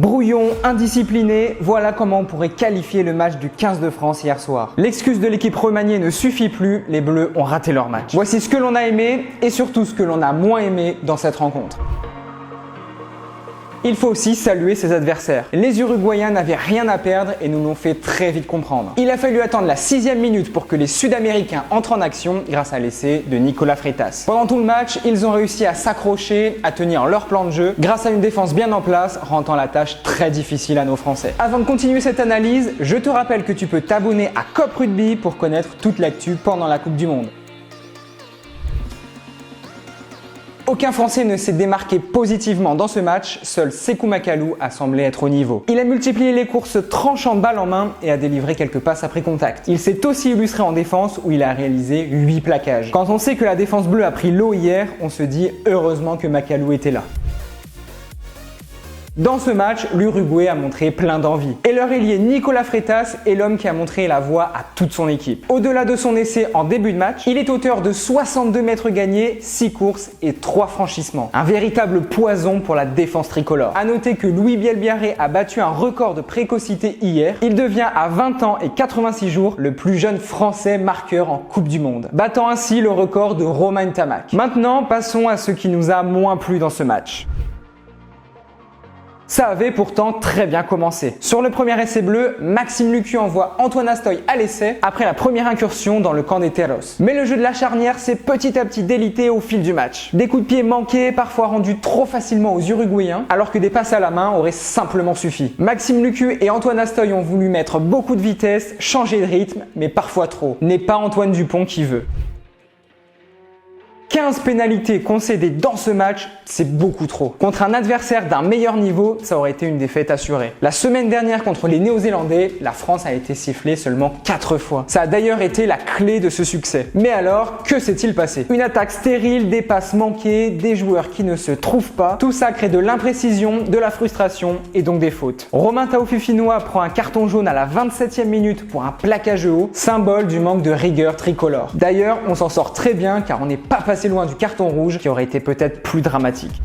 Brouillon, indiscipliné, voilà comment on pourrait qualifier le match du 15 de France hier soir. L'excuse de l'équipe remaniée ne suffit plus, les Bleus ont raté leur match. Voici ce que l'on a aimé et surtout ce que l'on a moins aimé dans cette rencontre. Il faut aussi saluer ses adversaires. Les Uruguayens n'avaient rien à perdre et nous l'ont fait très vite comprendre. Il a fallu attendre la 6e minute pour que les Sud-Américains entrent en action grâce à l'essai de Nicolas Freitas. Pendant tout le match, ils ont réussi à s'accrocher, à tenir leur plan de jeu grâce à une défense bien en place, rendant la tâche très difficile à nos Français. Avant de continuer cette analyse, je te rappelle que tu peux t'abonner à Cop Rugby pour connaître toute l'actu pendant la Coupe du Monde. Aucun Français ne s'est démarqué positivement dans ce match, seul Sékou Macalou a semblé être au niveau. Il a multiplié les courses tranchant balle en main et a délivré quelques passes après contact. Il s'est aussi illustré en défense où il a réalisé 8 plaquages. Quand on sait que la défense bleue a pris l'eau hier, on se dit heureusement que Macalou était là. Dans ce match, l'Uruguay a montré plein d'envie. Et leur ailier Nicolas Freitas est l'homme qui a montré la voie à toute son équipe. Au-delà de son essai en début de match, il est auteur de 62 mètres gagnés, 6 courses et 3 franchissements. Un véritable poison pour la défense tricolore. A noter que Louis Bielbiarré a battu un record de précocité hier. Il devient à 20 ans et 86 jours le plus jeune français marqueur en Coupe du Monde, battant ainsi le record de Romain Ntamak. Maintenant, passons à ce qui nous a moins plu dans ce match. Ça avait pourtant très bien commencé. Sur le premier essai bleu, Maxime Lucu envoie Antoine Astoy à l'essai après la première incursion dans le camp des Terros. Mais le jeu de la charnière s'est petit à petit délité au fil du match. Des coups de pied manqués, parfois rendus trop facilement aux Uruguayens, alors que des passes à la main auraient simplement suffi. Maxime Lucu et Antoine Astoy ont voulu mettre beaucoup de vitesse, changer de rythme, mais parfois trop. N'est pas Antoine Dupont qui veut. 15 pénalités concédées dans ce match, c'est beaucoup trop. Contre un adversaire d'un meilleur niveau, ça aurait été une défaite assurée. La semaine dernière contre les Néo-Zélandais, la France a été sifflée seulement 4 fois. Ça a d'ailleurs été la clé de ce succès. Mais alors, que s'est-il passé? Une attaque stérile, des passes manquées, des joueurs qui ne se trouvent pas. Tout ça crée de l'imprécision, de la frustration et donc des fautes. Romain Taofifinois prend un carton jaune à la 27e minute pour un plaquage haut, symbole du manque de rigueur tricolore. D'ailleurs, on s'en sort très bien car on n'est pas passé loin du carton rouge qui aurait été peut-être plus dramatique.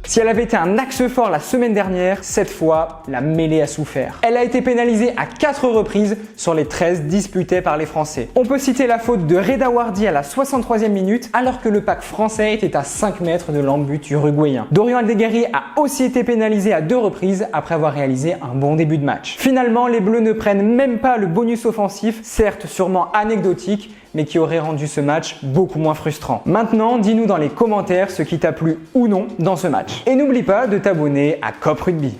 Si elle avait été un axe fort la semaine dernière, cette fois, la mêlée a souffert. Elle a été pénalisée à 4 reprises sur les 13 disputées par les Français. On peut citer la faute de Reda Wardi à la 63e minute, alors que le pack français était à 5 mètres de l'embut uruguayen. Dorian Aldeguerri a aussi été pénalisé à 2 reprises après avoir réalisé un bon début de match. Finalement, les Bleus ne prennent même pas le bonus offensif, certes sûrement anecdotique, mais qui aurait rendu ce match beaucoup moins frustrant. Maintenant, dis-nous dans les commentaires ce qui t'a plu ou non dans ce match. Et n'oublie pas de t'abonner à Cop Rugby.